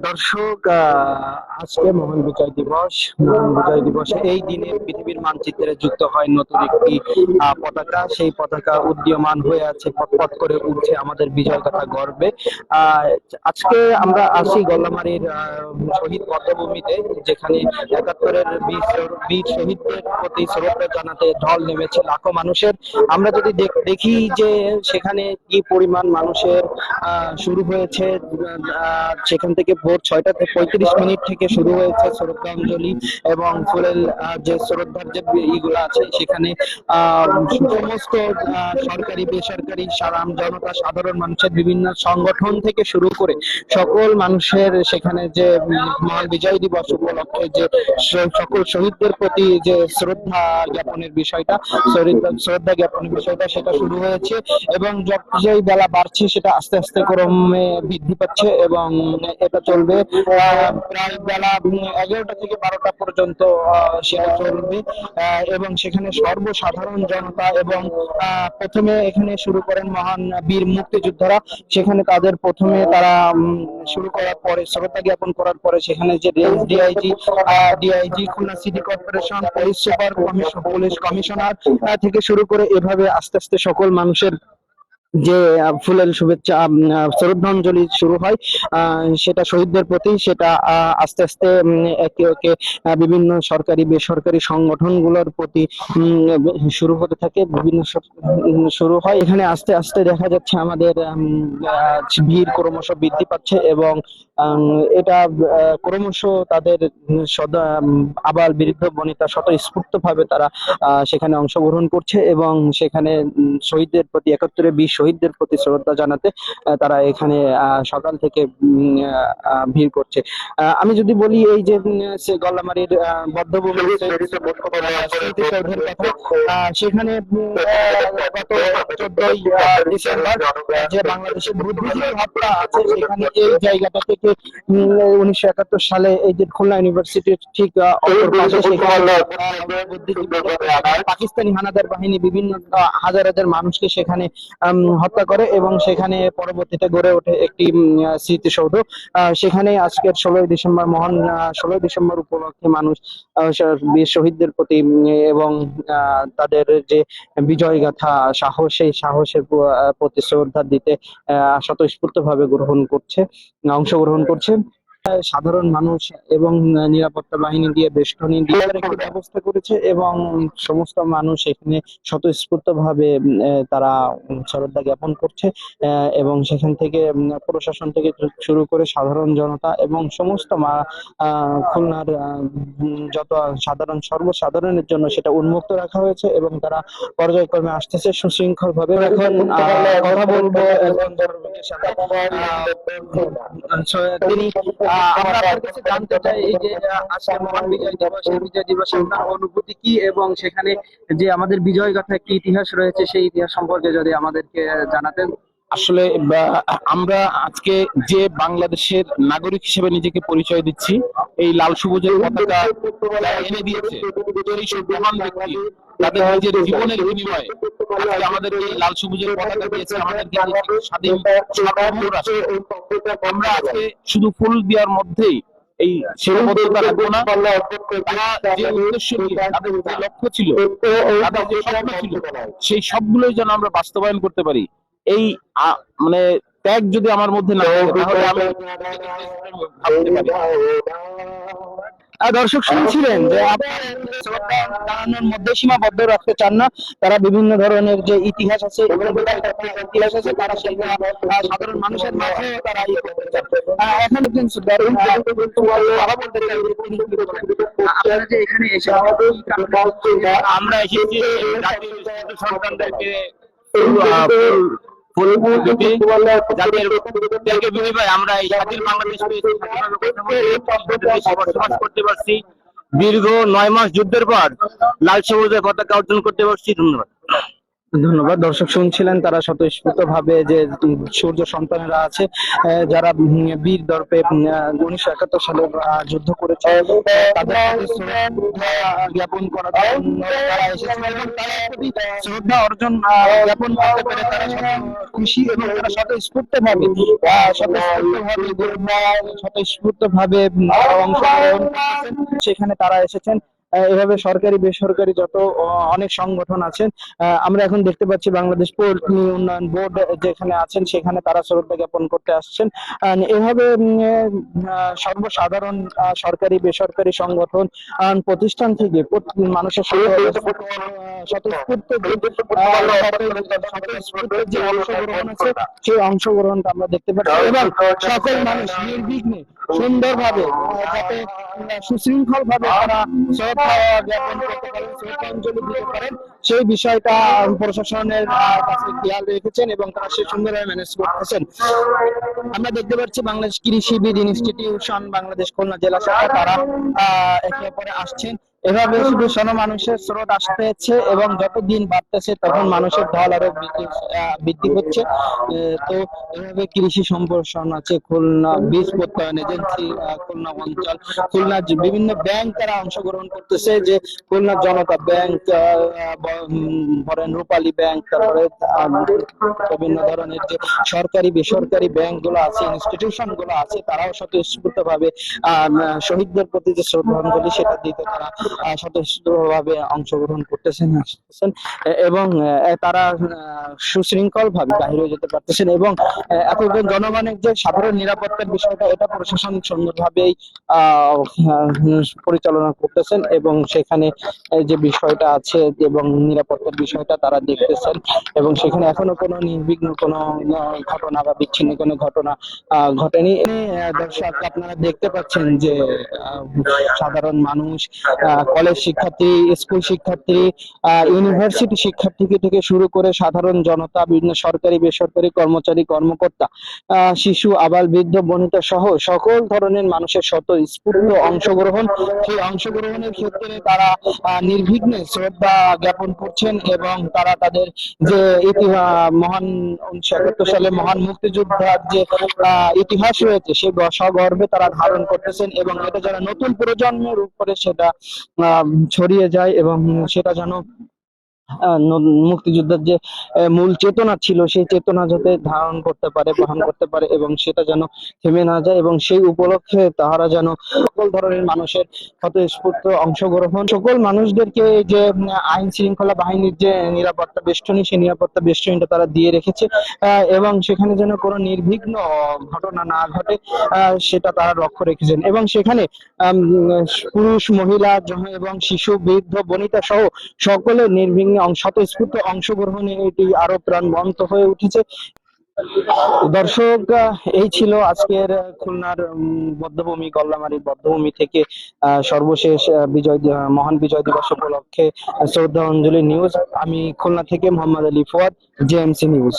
দর্শক, আজকে মহান বিজয় দিবস। মহান বিজয় দিবসে এই দিনে পৃথিবীর মানচিত্রে যুক্ত হয় নতুন একটি পতাকা। সেই পতাকা উড্ডীয়মান হয়ে আছে, পথ করে উঠছে আমাদের বিজয় কথা গর্বে। আহ, আজকে আমরা আসি গল্লামারীর শহীদ পদ্মভূমিতে, যেখানে ৭১-এর বীর শহীদদের প্রতি শ্রদ্ধা জানাতে ঢল নেমেছে লাখো মানুষের। আমরা যদি দেখি যে সেখানে কি পরিমাণ মানুষের শুরু হয়েছে। সেখান থেকে ভোর ৬টা ৩৫ থেকে শুরু হয়েছে শ্রদ্ধাঞ্জলি এবং ফুলেল যে শ্রদ্ধার যে ইগুলো আছে সেখানে সমস্ত সরকারি বেসরকারি জনতা, সাধারণ মানুষের বিভিন্ন সংগঠন থেকে শুরু করে সকল মানুষের সেখানে যে মহান বিজয় দিবস উপলক্ষে যে সকল শহীদদের প্রতি যে শ্রদ্ধা জ্ঞাপনের বিষয়টা, শ্রদ্ধা জ্ঞাপনের বিষয়টা সেটা শুরু হয়েছে। এবং যতই বেলা বাড়ছে সেটা আস্তে আস্তে ক্রমে বৃদ্ধি পাচ্ছে এবং এটা চলবে প্রায় বেলা ১১টা থেকে ১২টা পর্যন্ত সেটা চলবে। এবং সেখানে সর্বসাধারণ জনতা এবং প্রথমে এখানে শুরু করেন মহান বীর মুক্তিযোদ্ধারা। সেখানে তাদের প্রথমে তারা শুরু করার পরে, শ্রদ্ধা জ্ঞাপন করার পরে, সেখানে যে DIG, Khulna city corporation, police super, police commissioner থেকে শুরু করে এভাবে আস্তে আস্তে সকল মানুষের যে ফুলেল শুভেচ্ছা শ্রদ্ধাঞ্জলি শুরু হয় সেটা শহীদদের প্রতি। সেটা আস্তে আস্তে একে একে বিভিন্ন সরকারি বেসরকারি সংগঠনগুলোর প্রতি শুরু হতে থাকে, বিভিন্ন শুরু হয়। এখানে আস্তে আস্তে দেখা যাচ্ছে আমাদের ভিড় ক্রমশ বৃদ্ধি পাচ্ছে এবং এটা ক্রমশ তাদের সদা আবাল বৃদ্ধ বনিতা স্বতঃস্ফূর্ত ভাবে তারা সেখানে অংশগ্রহণ করছে এবং সেখানে শহীদদের প্রতি, ৭১-এর বীর শহীদদের প্রতি শ্রদ্ধা জানাতে তারা এখানে সকাল থেকে ভিড় করছে। আমি যদি বলি এই যে গল্লামারীর বদ্ধভূমি স্মৃতিসৌধের কথা, সেখানে গত ১৪ই ডিসেম্বর যে বাংলাদেশের বুদ্ধিজীবী হত্যা আছে, সেখানে এই জায়গাটা থেকে ১৯৭১ সালে এই যে খুলনা ইউনিভার্সিটির ঠিক অপর পাশে সেখানে পাকিস্তানি হানাদার বাহিনী বিভিন্ন হাজার হাজার মানুষকে সেখানে হত্যা করে এবং সেখানে পরবর্তীতে গড়ে ওঠে একটি স্মৃতিসৌধ। সেখানে আজকের ১৬ই ডিসেম্বর, মহান ১৬ই ডিসেম্বর উপলক্ষে মানুষ বীর শহীদদের প্রতি এবং তাদের যে বিজয় গাথা, সাহস, সেই সাহসের প্রতি শ্রদ্ধা দিতে স্বতঃস্ফূর্ত ভাবে অংশগ্রহণ করছে সাধারণ মানুষ এবং নিরাপত্তা বাহিনী দিয়ে বেষ্টনী দিয়ে একটি ব্যবস্থা করেছে এবং সমস্ত মানুষ এখানে স্বতঃস্ফূর্ত ভাবে তারা শ্রদ্ধা জ্ঞাপন করছে এবং সেখান থেকে প্রশাসন থেকে শুরু করে সাধারণ জনতা এবং সমস্ত খুলনার যত সর্বসাধারণের জন্য সেটা উন্মুক্ত রাখা হয়েছে এবং তারা পর্যায়ক্রমে আসতেছে সুশৃঙ্খল ভাবে। এখন কথা বলবো একজন দর্শকের সাথে। তিনি আমরা আপনার কাছে জানতে চাই এই যে আজকে মহান বিজয় দিবস, এই বিজয় দিবসে আপনার অনুভূতি কি এবং সেখানে যে আমাদের বিজয় গাথা একটি ইতিহাস রয়েছে, সেই ইতিহাস সম্পর্কে যদি আমাদেরকে জানাতেন। আসলে আমরা আজকে যে বাংলাদেশের নাগরিক হিসেবে নিজেকে পরিচয় দিচ্ছি, এই লাল সবুজের পতাকা এনে দিয়েছে এইসব মহান ব্যক্তি তাদের নিজের জীবনের বিনিময়ে আজকে আমাদের এই লাল সবুজের পতাকা দিয়েছে আমাদেরকে স্বাধীন সার্বভৌম রাষ্ট্র। আমরা আজকে শুধু ফুল দেওয়ার মধ্যেই এই সীমাবদ্ধতা রাখবো না। তারা যে উদ্দেশ্য নিয়ে, তাদের যে লক্ষ্য ছিল, তাদের যে স্বপ্ন ছিল, সেই সবগুলোই যেন আমরা বাস্তবায়ন করতে পারি। এই মানে ত্যাগ যদি আমার মধ্যে না থাকে তাহলে আমি ভাবতে পারি। দর্শক শুনছিলেন যে জানানোর মধ্যে সীমাবদ্ধ রাখতে চান না, তারা বিভিন্ন ধরনের যে ইতিহাস আছে তারা সেই সাধারণ মানুষের মাঝে তারা এখন আপনারা যে এখানে এসে আমরা এসেছি সন্তানদেরকে আমরা এই স্বাধীন বাংলাদেশ বসবাস করতে পারছি। দীর্ঘ ৯ মাস যুদ্ধের পর লাল সবুজের পতাকা অর্জন করতে পারছি। ধন্যবাদ। ধন্যবাদ। দর্শক শুনছিলেন তারা স্বতঃস্ফূর্ত ভাবে যে সূর্য সন্তানেরা আছে, যারা বীর দর্পে 1971 সালে যুদ্ধ করেছে, তাদের প্রতি শ্রদ্ধা জ্ঞাপন করার জন্য তারা এসেছিল এবং তাদের প্রতি শ্রদ্ধা অর্জন জ্ঞাপন করতে পেরে তারা খুশি এবং তারা স্বতঃস্ফূর্ত ভাবে অংশগ্রহণ করতেছেন। সেখানে তারা এসেছেন। এভাবে সরকারি বেসরকারি যত অনেক সংগঠন আছেন, আমরা এখন দেখতে পাচ্ছি বাংলাদেশ পল্লী উন্নয়ন বোর্ড যেখানে আছেন সেখানে তারা শ্রদ্ধা জ্ঞাপন করতে আসছেন। এভাবে সর্বসাধারণ সরকারি বেসরকারি সংগঠন প্রতিষ্ঠান থেকে মানুষের সাথে স্বতঃস্ফূর্ত স্বতঃস্ফূর্ত যে অংশগ্রহণ আছে সেই অংশগ্রহণটা আমরা দেখতে পাচ্ছি এবং সকল মানুষ নির্বিঘ্নে সুন্দরভাবে যাতে সুশৃঙ্খল ভাবে তারা শ্রদ্ধা জ্ঞাপন করতে পারেন, শ্রদ্ধাঞ্জলি দিতে পারেন, সেই বিষয়টা প্রশাসনের কাছে খেয়াল রেখেছেন এবং তারা সে সুন্দরভাবে ম্যানেজ করতেছেন। আমরা দেখতে পাচ্ছি বাংলাদেশ কৃষিবিদ ইনস্টিটিউশন বাংলাদেশ খুলনা জেলা শাখা তারা একে অপরে আসছেন। এভাবে শুধু মানুষের স্রোত আসতেছে এবং যত দিন বাড়তেছে তখন মানুষের ঢল আরো বৃদ্ধি হচ্ছে। তো এভাবে কৃষি সম্প্রসারণ আছে, খুলনা বীজ প্রত্যয়ন এজেন্সি, খুলনা অঞ্চল, খুলনার যে বিভিন্ন ব্যাংক তারা অংশগ্রহণ করতেছে, যে খুলনা জনতা ব্যাংক, ধরেন রূপালী ব্যাংক, তারপরে বিভিন্ন ধরনের যে সরকারি বেসরকারি ব্যাংক গুলো আছে, ইনস্টিটিউশন গুলো আছে, তারাও স্বতঃস্ফূর্ত ভাবে শহীদদের প্রতি যে শ্রদ্ধাঞ্জলি সেটা দিতে তারা স্বতঃস্ফূর্তভাবে অংশগ্রহণ করতেছেন আসতেছেন এবং তারা সুশৃঙ্খল ভাবে বাহিরে যেতে পারতেছেন এবং এতজন জনগণের যে সাধারণ নিরাপত্তার বিষয়টা এটা প্রশাসন সুন্দরভাবেই পরিচালনা করতেছেন এবং সেখানে যে বিষয়টা আছে এবং নিরাপত্তার বিষয়টা তারা দেখতেছেন এবং সেখানে এখনো কোনো নির্বিঘ্ন কোনো ঘটনা বা বিচ্ছিন্ন কোনো ঘটনা ঘটেনি। দর্শক আপনারা দেখতে পাচ্ছেন যে সাধারণ মানুষ, কলেজ শিক্ষার্থী, স্কুল শিক্ষার্থী, ইউনিভার্সিটি শিক্ষার্থী থেকে শুরু করে সাধারণ জনতা, বিভিন্ন সরকারি বেসরকারি কর্মচারী কর্মকর্তা, শিশু, আবাল, বৃদ্ধ, বনিতা সহ সকল ধরনের মানুষের স্বতঃস্ফূর্ত অংশগ্রহণ, সেই অংশগ্রহণের ক্ষেত্রে তারা নির্বিঘ্নে শ্রদ্ধা জ্ঞাপন করছেন এবং তারা তাদের যে মহান 1971 সালে মহান মুক্তিযোদ্ধার যে ইতিহাস রয়েছে সে সগর্বে তারা ধারণ করতেছেন এবং এটা যারা নতুন প্রজন্মের উপরে সেটা ছড়িয়ে যায় এবং সেটা যেন মুক্তিযুদ্ধের যে মূল চেতনা ছিল সেই চেতনা যাতে ধারণ করতে পারে, বহন করতে পারে এবং সেটা যেন থেমে না যায় এবং সেই উপলক্ষে তাহারা যেন সকল ধরনের মানুষের স্বতঃস্ফূর্ত অংশগ্রহণ, সকল মানুষদেরকে যে আইন শৃঙ্খলা বাহিনীর যে নিরাপত্তা বেষ্টনী সেই নিরাপত্তা বেষ্টনীটা তারা দিয়ে রেখেছে এবং সেখানে যেন কোনো নির্বিঘ্ন ঘটনা না ঘটে সেটা তারা লক্ষ্য রেখেছেন এবং সেখানে পুরুষ, মহিলা এবং শিশু, বৃদ্ধ, বনিতা সহ সকলের নির্বিঘ্নে স্বতঃস্ফূর্ত অংশগ্রহণে এটি আরো প্রাণবন্ত হয়ে উঠেছে। দর্শক, এই ছিল আজকের খুলনার বধ্যভূমি, গল্লামারী বধ্যভূমি থেকে সর্বশেষ মহান বিজয় দিবস উপলক্ষে শ্রদ্ধাঞ্জলি নিউজ। আমি খুলনা থেকে মোহাম্মদ আলী ফুয়াদ, জেএমসি নিউজ।